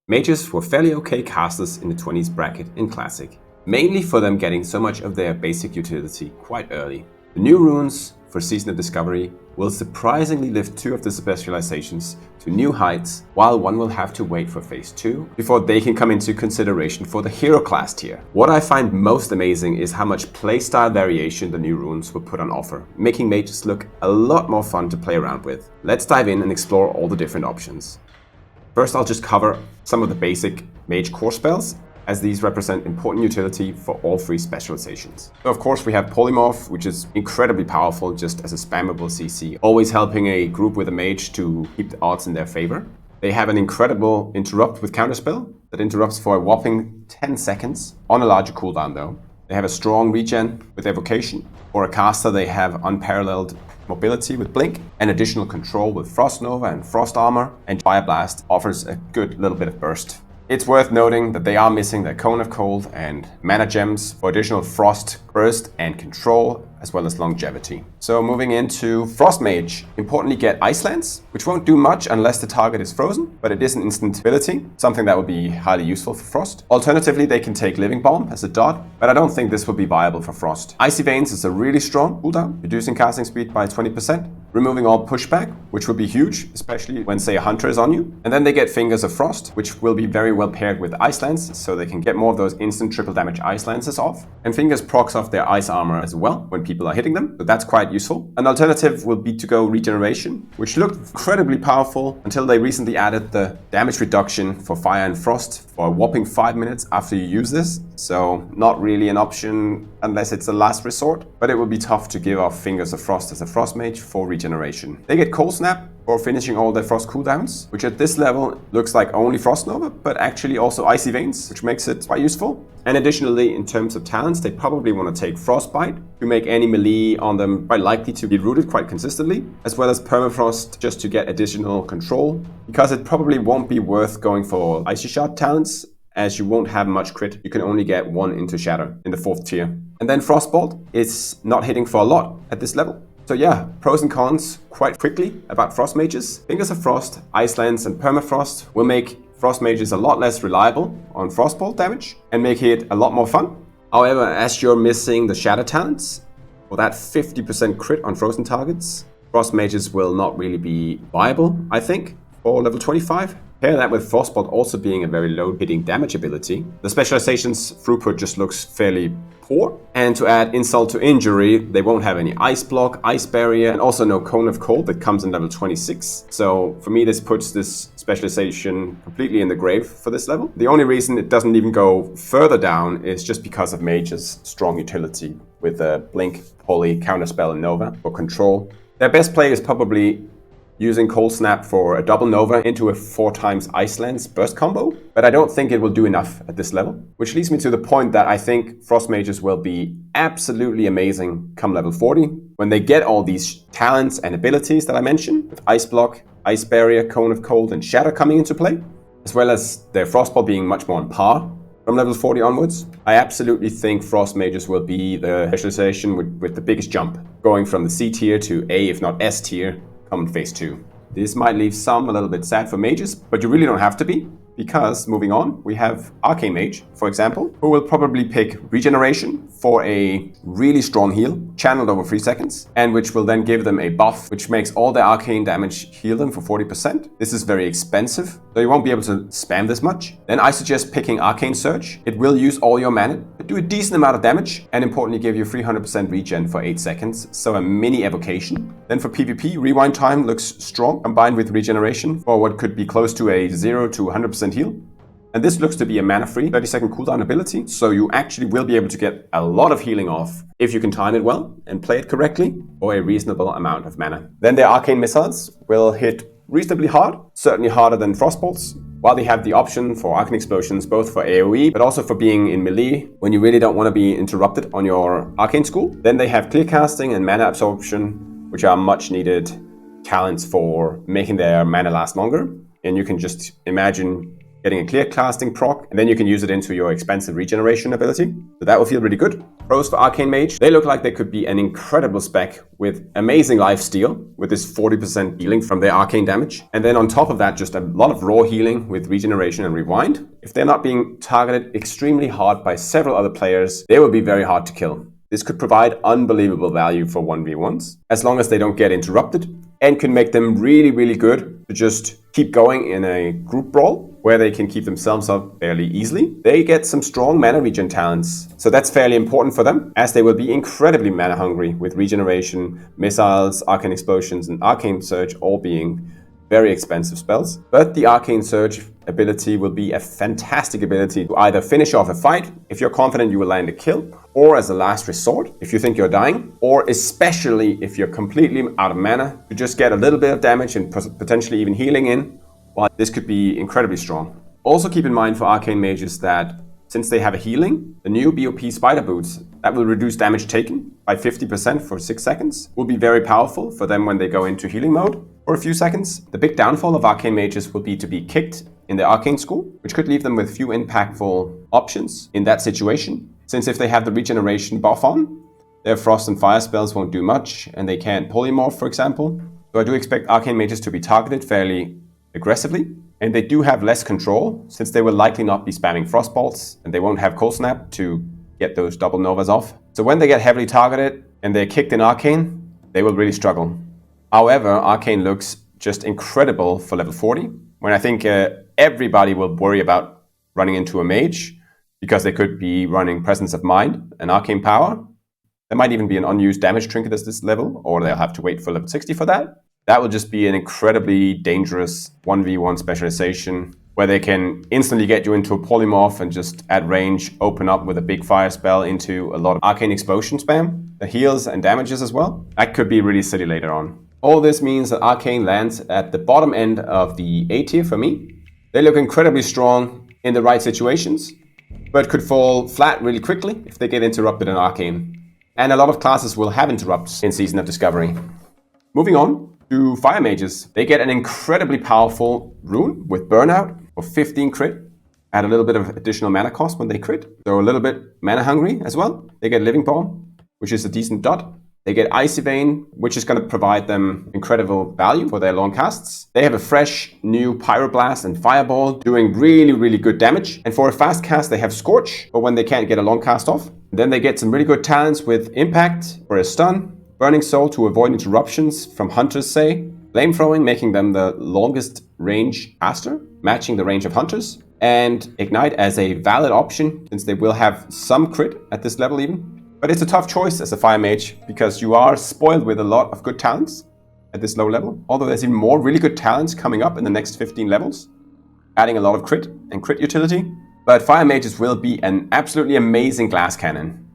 Mages were fairly okay casters in the 20s bracket in Classic, mainly for them getting so much of their basic utility quite early. The new runes for Season of Discovery will surprisingly lift 2 of the specializations to new heights, while one will have to wait for Phase 2 before they can come into consideration for the hero class tier. What I find most amazing is how much playstyle variation the new runes will put on offer, making mages look a lot more fun to play around with. Let's dive in and explore all the different options. First, I'll just cover some of the basic mage core spells, as these represent important utility for all 3 specializations. So of course we have Polymorph, which is incredibly powerful just as a spammable CC, always helping a group with a mage to keep the odds in their favor. They have an incredible Interrupt with Counterspell that interrupts for a whopping 10 seconds on a larger cooldown though. They have a strong regen with Evocation. For a caster they have unparalleled mobility with Blink, and additional control with Frost Nova and Frost Armor, and Fire Blast offers a good little bit of burst. It's worth noting that they are missing their Cone of Cold and Mana Gems for additional Frost, Burst and Control, as well as longevity. So moving into Frost Mage, importantly get Ice Lance, which won't do much unless the target is frozen, but it is an instant ability, something that will be highly useful for Frost. Alternatively, they can take Living Bomb as a dot, but I don't think this will be viable for Frost. Icy Veins is a really strong cooldown, reducing casting speed by 20%, removing all pushback, which will be huge, especially when, say, a Hunter is on you. And then they get Fingers of Frost, which will be very well paired with Ice Lance, so they can get more of those instant triple damage Ice Lances off. And Fingers procs off their Ice Armor as well when people are hitting them, so that's quite useful. An alternative will be to go Regeneration, which looked incredibly powerful until they recently added the damage reduction for Fire and Frost for a whopping 5 minutes after you use this, so not really an option unless it's a last resort, but it will be tough to give off Fingers of Frost as a Frost Mage for regeneration. They get Cold Snap for finishing all their Frost cooldowns, which at this level looks like only Frost Nova, but actually also Icy Veins, which makes it quite useful. And additionally, in terms of talents, they probably want to take Frostbite to make any melee on them quite likely to be rooted quite consistently, as well as Permafrost just to get additional control, because it probably won't be worth going for Icy Shot talents, as you won't have much crit. You can only get 1 into Shatter in the 4th tier. And then Frostbolt is not hitting for a lot at this level. So yeah, pros and cons quite quickly about Frost Mages. Fingers of Frost, Ice Lance and Permafrost will make Frost Mages a lot less reliable on Frostbolt damage and make it a lot more fun. However, as you're missing the Shatter talents, for that 50% crit on frozen targets, Frost Mages will not really be viable, I think, for level 25. Pair that with Frostbolt also being a very low hitting damage ability, the specialization's throughput just looks fairly poor. And to add insult to injury, they won't have any Ice Block, Ice Barrier, and also no Cone of Cold that comes in level 26. So for me, this puts this specialization completely in the grave for this level. The only reason it doesn't even go further down is just because of Mage's strong utility with Blink, Poly, Counterspell, and Nova for control. Their best play is probably using Cold Snap for a double Nova into a 4x Ice Lance burst combo, but I don't think it will do enough at this level, which leads me to the point that I think Frost Mages will be absolutely amazing come level 40, when they get all these talents and abilities that I mentioned, with Ice Block, Ice Barrier, Cone of Cold, and Shatter coming into play, as well as their Frostball being much more on par from level 40 onwards. I absolutely think Frost Mages will be the specialization with the biggest jump, going from the C tier to A, if not S tier, come in Phase 2. This might leave some a little bit sad for mages, but you really don't have to be, because moving on, we have Arcane Mage, for example, who will probably pick Regeneration for a really strong heal, channeled over 3 seconds, and which will then give them a buff, which makes all their arcane damage heal them for 40%. This is very expensive, so you won't be able to spam this much. Then I suggest picking Arcane Surge. It will use all your mana, but do a decent amount of damage, and importantly give you 300% regen for 8 seconds, so a mini evocation. Then for PvP, Rewind Time looks strong, combined with Regeneration for what could be close to a 0 to 100% heal. And this looks to be a mana-free 30-second cooldown ability, so you actually will be able to get a lot of healing off if you can time it well and play it correctly for a reasonable amount of mana. Then their Arcane Missiles will hit reasonably hard, certainly harder than Frostbolts, while they have the option for Arcane Explosions both for AoE but also for being in melee when you really don't want to be interrupted on your Arcane School. Then they have Clear Casting and Mana Absorption, which are much needed talents for making their mana last longer. And you can just imagine getting a clear casting proc, and then you can use it into your expensive regeneration ability. So that will feel really good. Pros for Arcane Mage, they look like they could be an incredible spec with amazing lifesteal, with this 40% healing from their arcane damage. And then on top of that, just a lot of raw healing with regeneration and rewind. If they're not being targeted extremely hard by several other players, they will be very hard to kill. This could provide unbelievable value for 1v1s, as long as they don't get interrupted, and can make them really, really good to just keep going in a group brawl, where they can keep themselves up fairly easily. They get some strong mana regen talents, so that's fairly important for them, as they will be incredibly mana hungry with regeneration, missiles, arcane explosions, and arcane surge all being very expensive spells. But the arcane surge ability will be a fantastic ability to either finish off a fight if you're confident you will land a kill, or as a last resort if you think you're dying, or especially if you're completely out of mana, to just get a little bit of damage and potentially even healing in. Well, this could be incredibly strong. Also keep in mind for Arcane Mages that since they have a healing, the new BOP Spider Boots that will reduce damage taken by 50% for 6 seconds will be very powerful for them when they go into healing mode for a few seconds. The big downfall of Arcane Mages will be to be kicked in the Arcane School, which could leave them with few impactful options in that situation, since if they have the regeneration buff on, their Frost and Fire spells won't do much, and they can't polymorph, for example. So I do expect Arcane Mages to be targeted fairly aggressively, and they do have less control since they will likely not be spamming Frost Bolts, and they won't have Cold Snap to get those double Novas off. So when they get heavily targeted and they're kicked in Arcane, they will really struggle. However, Arcane looks just incredible for level 40, when I think everybody will worry about running into a mage, because they could be running Presence of Mind and Arcane Power. There might even be an unused damage trinket at this level, or they'll have to wait for level 60 for that. That will just be an incredibly dangerous 1v1 specialization, where they can instantly get you into a polymorph and just at range open up with a big fire spell into a lot of arcane explosion spam that heals and damages as well. That could be really silly later on. All this means that Arcane lands at the bottom end of the A tier for me. They look incredibly strong in the right situations, but could fall flat really quickly if they get interrupted in Arcane. And a lot of classes will have interrupts in Season of Discovery. Moving on to Fire Mages. They get an incredibly powerful rune with Burnout for 15 crit, add a little bit of additional mana cost when they crit, so a little bit mana hungry as well. They get Living Bomb, which is a decent dot. They get Icy Vein, which is going to provide them incredible value for their long casts. They have a fresh new Pyroblast and Fireball doing really, really good damage. And for a fast cast, they have Scorch for when they can't get a long cast off. Then they get some really good talents with Impact for a stun, Burning Soul to avoid interruptions from Hunters, say, Flamethrowing making them the longest range caster, matching the range of Hunters, and Ignite as a valid option since they will have some crit at this level even. But it's a tough choice as a Fire Mage because you are spoiled with a lot of good talents at this low level, although there's even more really good talents coming up in the next 15 levels, adding a lot of crit and crit utility. But Fire Mages will be an absolutely amazing glass cannon.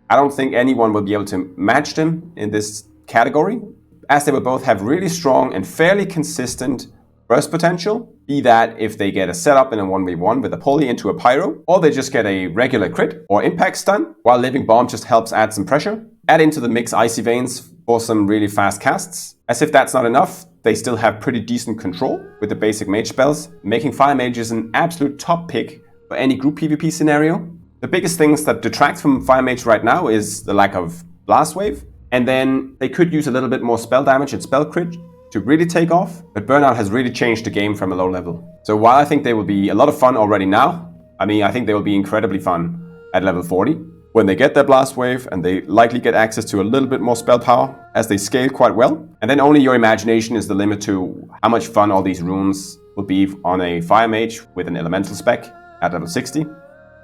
I don't think anyone will be able to match them in this category, as they will both have really strong and fairly consistent burst potential, be that if they get a setup in a 1v1 with a poly into a pyro, or they just get a regular crit or impact stun, while Living Bomb just helps add some pressure. Add into the mix Icy Veins for some really fast casts. As if that's not enough, they still have pretty decent control with the basic mage spells, making Fire Mages an absolute top pick for any group PvP scenario. The biggest things that detract from Fire Mage right now is the lack of Blast Wave, and then they could use a little bit more spell damage and spell crit to really take off, but Burnout has really changed the game from a low level. So while I think they will be a lot of fun already now, I think they will be incredibly fun at level 40, when they get their Blast Wave and they likely get access to a little bit more spell power as they scale quite well. And then only your imagination is the limit to how much fun all these runes will be on a Fire Mage with an elemental spec at level 60.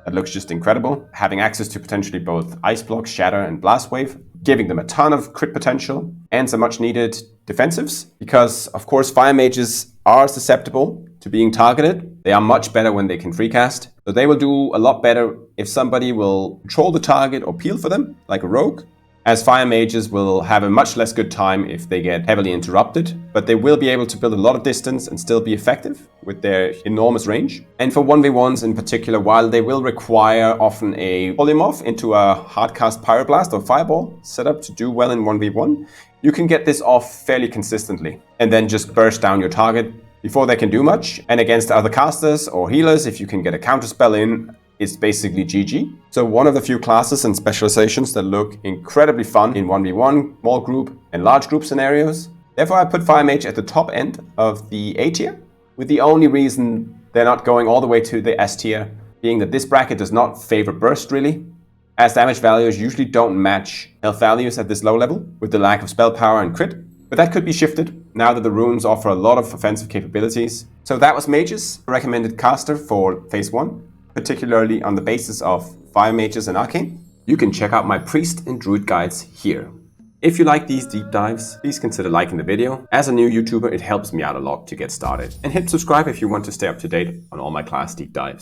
That looks just incredible, having access to potentially both Ice Block, Shatter, and Blast Wave, giving them a ton of crit potential and some much needed defensives, because of course Fire Mages are susceptible to being targeted. They are much better when they can free cast, so they will do a lot better if somebody will control the target or peel for them, like a rogue, as Fire Mages will have a much less good time if they get heavily interrupted, but they will be able to build a lot of distance and still be effective with their enormous range. And for 1v1s in particular, while they will require often a polymorph into a hardcast Pyroblast or Fireball setup to do well in 1v1, you can get this off fairly consistently and then just burst down your target before they can do much. And against other casters or healers, if you can get a counterspell in, it's basically GG. So one of the few classes and specializations that look incredibly fun in 1v1, small group and large group scenarios. Therefore, I put Fire Mage at the top end of the A tier, with the only reason they're not going all the way to the S tier being that this bracket does not favor burst really, as damage values usually don't match health values at this low level with the lack of spell power and crit. But that could be shifted now that the runes offer a lot of offensive capabilities. So that was Mages, a recommended caster for Phase 1, particularly on the basis of Fire Mages and Arcane. You can check out my Priest and Druid guides here. If you like these deep dives, please consider liking the video. As a new YouTuber, it helps me out a lot to get started. And hit subscribe if you want to stay up to date on all my class deep dives.